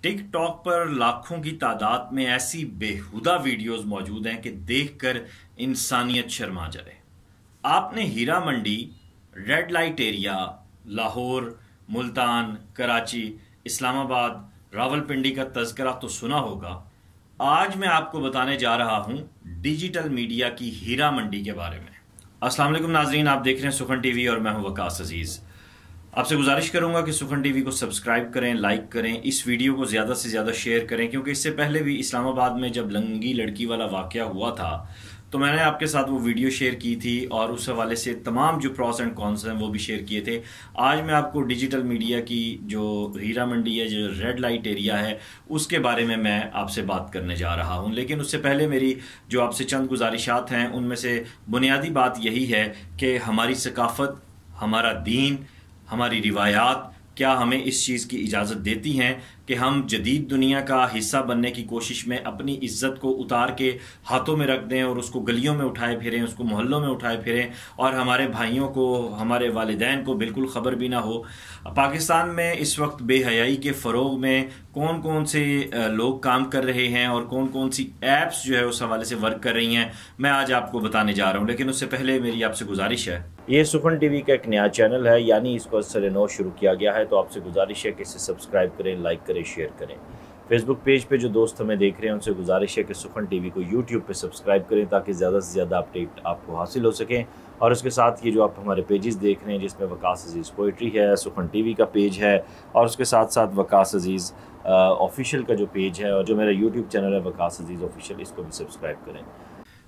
TikTok पर लाखों की तादाद में ऐसी बेहुदा वीडियोस मौजूद हैं कि देखकर इंसानियत शर्मा जाए। आपने Heera Mandi, red light area, Lahore, Multan, Karachi, Islamabad, Rawalpindi का तज़किरा तो सुना होगा। आज मैं आपको बताने जा रहा हूं डिजिटल मीडिया की हीरा मंडी के बारे में। अस्सलाम वालेकुम नाजरीन, आप देख रहे हैं सुखन टीवी और मैं हूं वकास अजीज। आपसे गुजारिश करूंगा कि सुखन टीवी को सब्सक्राइब करें, लाइक करें, इस वीडियो को ज़्यादा से ज़्यादा शेयर करें, क्योंकि इससे पहले भी इस्लामाबाद में जब लंगी लड़की वाला वाक़या हुआ था तो मैंने आपके साथ वो वीडियो शेयर की थी और उस हवाले से तमाम जो प्रॉस एंड कॉन्स हैं वो भी शेयर किए थे। आज मैं आपको डिजिटल मीडिया की जो हीरा मंडी है, जो रेड लाइट एरिया है, उसके बारे में मैं आपसे बात करने जा रहा हूं। लेकिन उससे पहले मेरी जो आपसे चंद गुजारिशात हैं उनमें से बुनियादी बात यही है कि हमारी सकाफ़त, हमारा दीन, हमारी रिवायात क्या हमें इस चीज़ की इजाज़त देती हैं कि हम जदीद दुनिया का हिस्सा बनने की कोशिश में अपनी इज्जत को उतार के हाथों में रख दें और उसको गलियों में उठाए फिरें, उसको मोहल्लों में उठाए फिरें और हमारे भाइयों को, हमारे वालिदैन को बिल्कुल ख़बर भी ना हो। पाकिस्तान में इस वक्त बेहयाई के फ़रोग में कौन कौन से लोग काम कर रहे हैं और कौन कौन सी ऐप्स जो है उस हवाले से वर्क कर रही हैं, मैं आज आपको बताने जा रहा हूँ। लेकिन उससे पहले मेरी आपसे गुजारिश है, ये सुखन टीवी का एक नया चैनल है, यानी इसको असर-ए-नौ शुरू किया गया है, तो आपसे गुजारिश है कि इसे सब्सक्राइब करें, लाइक करें, शेयर करें। फेसबुक पेज पे जो दोस्त हमें देख रहे हैं उनसे गुजारिश है कि सुखन टीवी को यूट्यूब पे सब्सक्राइब करें ताकि ज़्यादा से ज़्यादा अपडेट आपको हासिल हो सकें। और उसके साथ ये जो आप हमारे पेजेस देख रहे हैं जिसमें वकास अजीज़ पोइट्री है, सुखन टीवी का पेज है और उसके साथ साथ वकास अजीज़ ऑफिशियल का जो पेज है और जो मेरा यूट्यूब चैनल है वकास अजीज़ ऑफिशियल, इसको भी सब्सक्राइब करें।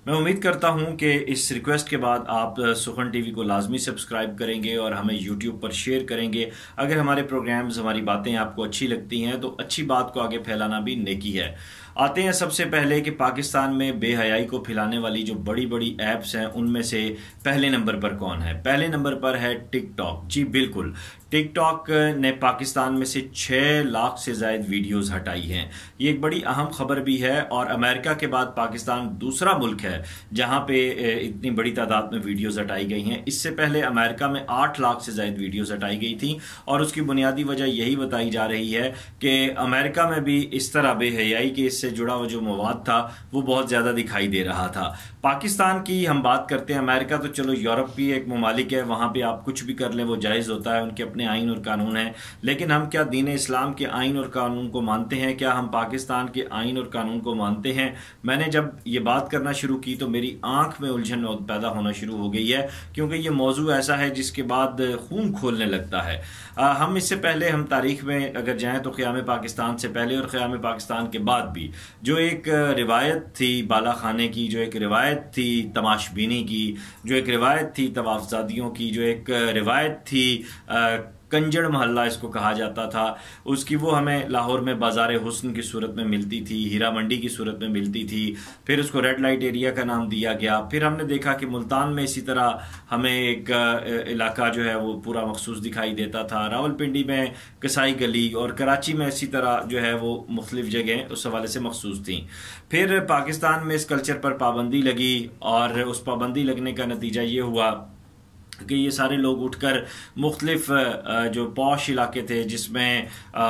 मैं उम्मीद करता हूं कि इस रिक्वेस्ट के बाद आप सुखन टीवी को लाजमी सब्सक्राइब करेंगे और हमें यूट्यूब पर शेयर करेंगे। अगर हमारे प्रोग्राम्स, हमारी बातें आपको अच्छी लगती हैं तो अच्छी बात को आगे फैलाना भी नेकी है। आते हैं सबसे पहले कि पाकिस्तान में बेहयाई को फैलाने वाली जो बड़ी बड़ी ऐप्स हैं उनमें से पहले नंबर पर कौन है? पहले नंबर पर है टिकटॉक। जी बिल्कुल, टिकटॉक ने पाकिस्तान में से 6 लाख से ज़ायद वीडियोस हटाई हैं। ये एक बड़ी अहम खबर भी है और अमेरिका के बाद पाकिस्तान दूसरा मुल्क है जहां पे इतनी बड़ी तादाद में वीडियोस हटाई गई हैं। इससे पहले अमेरिका में 8 लाख से ज़ायद वीडियोस हटाई गई थी और उसकी बुनियादी वजह यही बताई जा रही है कि अमेरिका में भी इस तरह बेहयाई के इससे जुड़ा हुआ जो मवाद था वो बहुत ज़्यादा दिखाई दे रहा था। पाकिस्तान की हम बात करते हैं, अमेरिका तो चलो यूरोप की एक ममालिक है, वहाँ पे आप कुछ भी कर लें वो जायज़ होता है, उनके अपने आइन और कानून हैं। लेकिन हम क्या दीन इस्लाम के आइन और कानून को मानते हैं? क्या हम पाकिस्तान के आइन और कानून को मानते हैं? मैंने जब ये बात करना शुरू की तो मेरी आंख में उलझन पैदा होना शुरू हो गई है, क्योंकि ये मौजू ऐसा है जिसके बाद खून खोलने लगता है। हम इससे पहले हम तारीख में अगर जाएँ तो क़याम पाकिस्तान से पहले और क़याम पाकिस्तान के बाद भी जो एक रिवायत थी बाला खाने की, जो एक रिवायत थी तमाशबीनी की, जो एक रिवायत थी तवाफ़ज़ादियों की, जो एक रिवायत थी कंजड़ मोहल्ला इसको कहा जाता था, उसकी वो हमें लाहौर में बाज़ार हुस्न की सूरत में मिलती थी, हीरा मंडी की सूरत में मिलती थी। फिर उसको रेड लाइट एरिया का नाम दिया गया। फिर हमने देखा कि मुल्तान में इसी तरह हमें एक इलाका जो है वो पूरा मखसूस दिखाई देता था, रावलपिंडी में कसाई गली और कराची में इसी तरह जो है वो मुख्तलिफ जगह उस हवाले से मखसूस थी। फिर पाकिस्तान में इस कल्चर पर पाबंदी लगी और उस पाबंदी लगने का नतीजा ये हुआ कि ये सारे लोग उठकर मुख्तलिफ जो पॉश इलाके थे जिसमें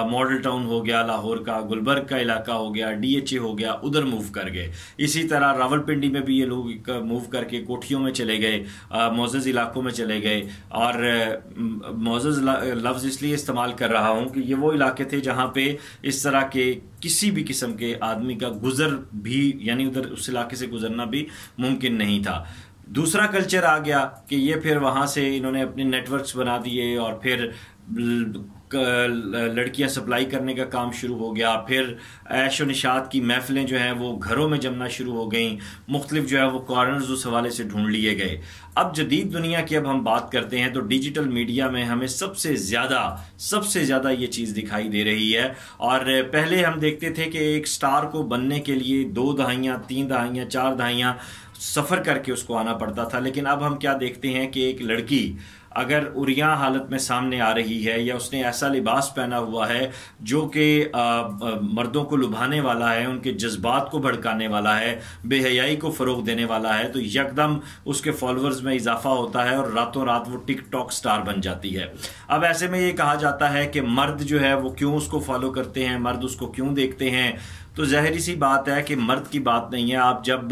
मॉडल टाउन हो गया लाहौर का, गुलबर्ग का इलाका हो गया, DHA हो गया, उधर मूव कर गए। इसी तरह रावलपिंडी में भी ये लोग मूव करके कोठियों में चले गए, मोअज़्ज़ज़ इलाकों में चले गए। और मोअज़्ज़ज़ लफ्ज़ इसलिए इस्तेमाल कर रहा हूँ कि ये वो इलाके थे जहाँ पे इस तरह के किसी भी किस्म के आदमी का गुजर भी, यानी उधर उस इलाके से गुजरना भी मुमकिन नहीं था। दूसरा कल्चर आ गया कि ये फिर वहाँ से इन्होंने अपने नेटवर्क्स बना दिए और फिर लड़कियां सप्लाई करने का काम शुरू हो गया। फिर ऐश व निशात की महफिलें जो हैं वो घरों में जमना शुरू हो गई, मुख्तलिफ जो है वो कॉर्नर्स उस हवाले से ढूंढ लिए गए। अब जदीद दुनिया की अब हम बात करते हैं तो डिजिटल मीडिया में हमें सबसे ज़्यादा ये चीज़ दिखाई दे रही है। और पहले हम देखते थे कि एक स्टार को बनने के लिए 2 दहाइयाँ, 3 दहाइयाँ, 4 दहाइयाँ सफ़र करके उसको आना पड़ता था, लेकिन अब हम क्या देखते हैं कि एक लड़की अगर उरिया हालत में सामने आ रही है या उसने ऐसा लिबास पहना हुआ है जो कि मर्दों को लुभाने वाला है, उनके जज्बात को भड़काने वाला है, बेहयाई को फ़रोग देने वाला है, तो यकदम उसके फॉलोअर्स में इजाफा होता है और रातों रात वो टिकटॉक स्टार बन जाती है। अब ऐसे में ये कहा जाता है कि मर्द जो है वो क्यों उसको फॉलो करते हैं, मर्द उसको क्यों देखते हैं। तो ज़ाहिरी सी बात है कि मर्द की बात नहीं है। आप जब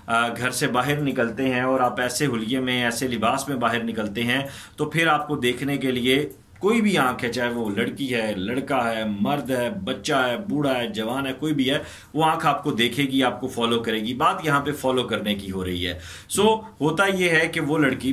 घर से बाहर निकलते हैं और आप ऐसे हुलिये में, ऐसे लिबास में बाहर निकलते हैं, तो फिर आपको देखने के लिए कोई भी आंख है, चाहे वो लड़की है, लड़का है, मर्द है, बच्चा है, बूढ़ा है, जवान है, कोई भी है, वो आंख आपको देखेगी, आपको फॉलो करेगी। बात यहाँ पे फॉलो करने की हो रही है। होता ये है कि वो लड़की,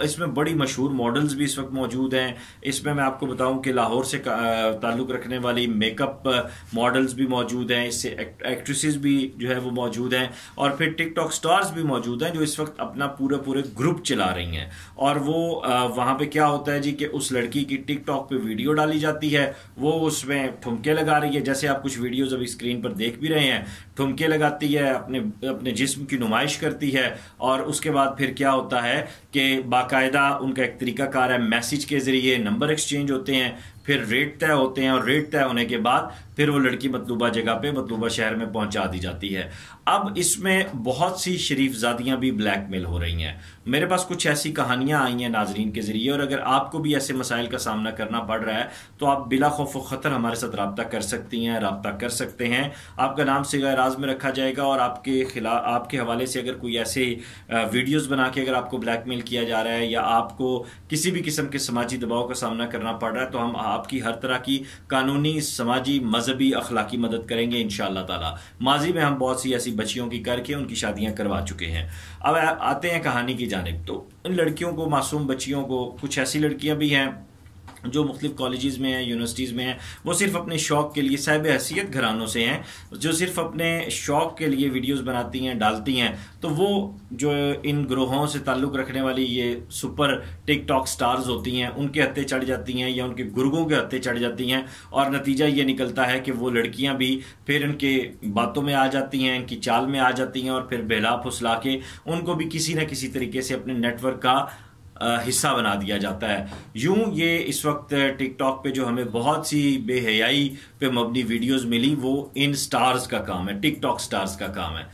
इसमें बड़ी मशहूर मॉडल्स भी इस वक्त मौजूद हैं। इसमें मैं आपको बताऊं कि लाहौर से ताल्लुक़ रखने वाली मेकअप मॉडल्स भी मौजूद हैं, इससे एक्ट्रेसेस भी जो है वो मौजूद हैं, और फिर टिकटॉक स्टार्स भी मौजूद हैं जो इस वक्त अपना पूरे ग्रुप चला रही हैं। और वो वहाँ पे क्या होता है जी कि उस लड़की की टिकटॉक पे वीडियो डाली जाती है, वो उसमें ठुमके लगा रही है, जैसे आप कुछ वीडियोस अभी स्क्रीन पर देख भी रहे हैं, ठुमके लगाती है, अपने जिस्म की नुमाइश करती है। और उसके बाद फिर क्या होता है कि बाकायदा उनका एक तरीकाकार है, मैसेज के जरिए नंबर एक्सचेंज होते हैं, फिर रेट तय होते हैं, और रेट तय होने के बाद फिर वो लड़की मतलूबा जगह पे, मतलूबा शहर में पहुंचा दी जाती है। अब इसमें बहुत सी शरीफजादियां भी ब्लैकमेल हो रही हैं। मेरे पास कुछ ऐसी कहानियां आई हैं नाजरीन के जरिए, और अगर आपको भी ऐसे मसाइल का सामना करना पड़ रहा है तो आप बिला खौफ व खतर हमारे साथ रब्ता कर सकती हैं, रब्ता कर सकते हैं। आपका नाम सिगा राज में रखा जाएगा, और आपके हवाले से अगर कोई ऐसे वीडियोस बना के अगर आपको ब्लैकमेल किया जा रहा है या आपको किसी भी किस्म के समाजी दबाव का सामना करना पड़ रहा है, तो हम आपकी हर तरह की कानूनी, समाजी, मजहबी, अखलाकी मदद करेंगे इंशाअल्लाह ताला। माजी में हम बहुत सी ऐसी बच्चियों की करके उनकी शादियां करवा चुके हैं। अब आते हैं कहानी की जानिब। तो इन लड़कियों को, मासूम बच्चियों को, कुछ ऐसी लड़कियां भी हैं जो मुख्तलिफ कॉलेजेस में हैं, यूनिवर्सिटीज़ में हैं, वो सिर्फ अपने शौक़ के लिए, साहिब हैसियत घरानों से हैं, जो सिर्फ अपने शौक़ के लिए वीडियोस बनाती हैं, डालती हैं। तो वो जो इन ग्रोहों से ताल्लुक़ रखने वाली ये सुपर टिकटॉक स्टार्स होती हैं, उनके हत्थे चढ़ जाती हैं या उनके गुर्गों के हत्थे चढ़ जाती हैं, और नतीजा ये निकलता है कि वो लड़कियां भी फिर इनके बातों में आ जाती हैं, इनकी चाल में आ जाती हैं, और फिर बहला फुसला के उनको भी किसी न किसी तरीके से अपने नेटवर्क का हिस्सा बना दिया जाता है। यूं ये इस वक्त टिकटॉक पे जो हमें बहुत सी बेहयाई पे मबनी वीडियोस मिली, वो इन स्टार्स का काम है, टिकटॉक स्टार्स का काम है।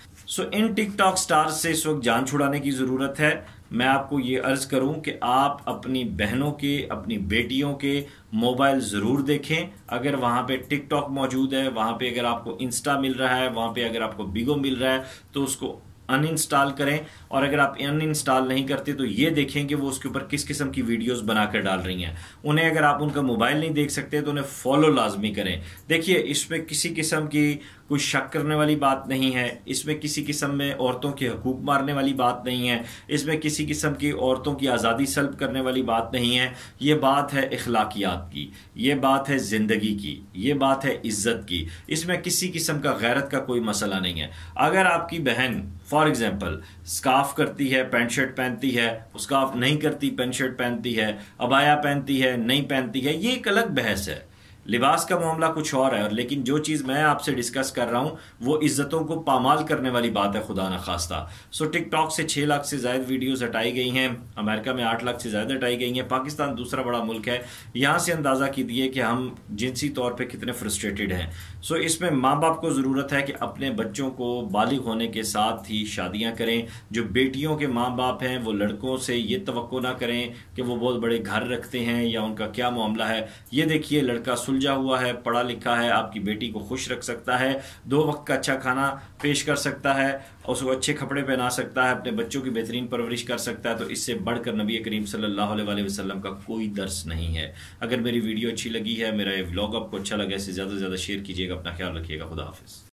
इन टिकटॉक स्टार्स से इस वक्त जान छुड़ाने की ज़रूरत है। मैं आपको ये अर्ज़ करूं कि आप अपनी बहनों के, अपनी बेटियों के मोबाइल ज़रूर देखें। अगर वहाँ पे टिकटॉक मौजूद है, वहाँ पे अगर आपको इंस्टा मिल रहा है, वहाँ पे अगर आपको बिगो मिल रहा है, तो उसको अनइंस्टॉल करें। और अगर आप अनइंस्टॉल नहीं करते तो ये देखें कि वो उसके ऊपर किस किस्म की वीडियोस बनाकर डाल रही हैं। उन्हें, अगर आप उनका मोबाइल नहीं देख सकते तो उन्हें फॉलो लाजमी करें। देखिए, इसमें किसी किस्म की कोई शक करने वाली बात नहीं है, इसमें किसी किस्म में औरतों के हकूक मारने वाली बात नहीं है, इसमें किसी किस्म की औरतों की आज़ादी सल्ब करने वाली बात नहीं है। ये बात है इखलाकियात की, ये बात है ज़िंदगी की, ये बात है इज्जत की। इसमें किसी किस्म का गैरत का कोई मसला नहीं है। अगर आपकी बहन फॉर एग्जाम्पल स्कार्फ करती है, पैंट शर्ट पहनती है, स्कार्फ नहीं करती, पैंट शर्ट पहनती है, अबाया पहनती है, नहीं पहनती है, ये एक अलग बहस है। लिबास का मामला कुछ और है। लेकिन जो चीज़ मैं आपसे डिस्कस कर रहा हूँ वो इज्जतों को पामाल करने वाली बात है, खुदा न खास्ता। टिकटॉक से 6 लाख से ज़्यादा वीडियोस हटाई गई हैं, अमेरिका में 8 लाख से ज़्यादा हटाई गई हैं, पाकिस्तान दूसरा बड़ा मुल्क है, यहाँ से अंदाज़ा कीजिए कि हम जिनसी तौर पर कितने फ्रस्ट्रेटेड हैं। इसमें माँ बाप को ज़रूरत है कि अपने बच्चों को बालिग होने के साथ ही शादियाँ करें। जो बेटियों के माँ बाप हैं वो लड़कों से ये तवक्को ना करें कि वो बहुत बड़े घर रखते हैं या उनका क्या मामला है। ये देखिए, लड़का सुलझा हुआ है, पढ़ा लिखा है, आपकी बेटी को खुश रख सकता है, 2 वक्त का अच्छा खाना पेश कर सकता है, उसको अच्छे कपड़े पहना सकता है, अपने बच्चों की बेहतरीन परवरिश कर सकता है। तो इससे बढ़कर नबी करीम सल्लल्लाहु अलैहि वसल्लम का कोई दर्स नहीं है। अगर मेरी वीडियो अच्छी लगी है, मेरा ये व्लॉग आपको अच्छा लगा, इसे ज़्यादा से ज़्यादा शेयर कीजिएगा। अपना ख्याल रखिएगा। खुदा हाफिज़।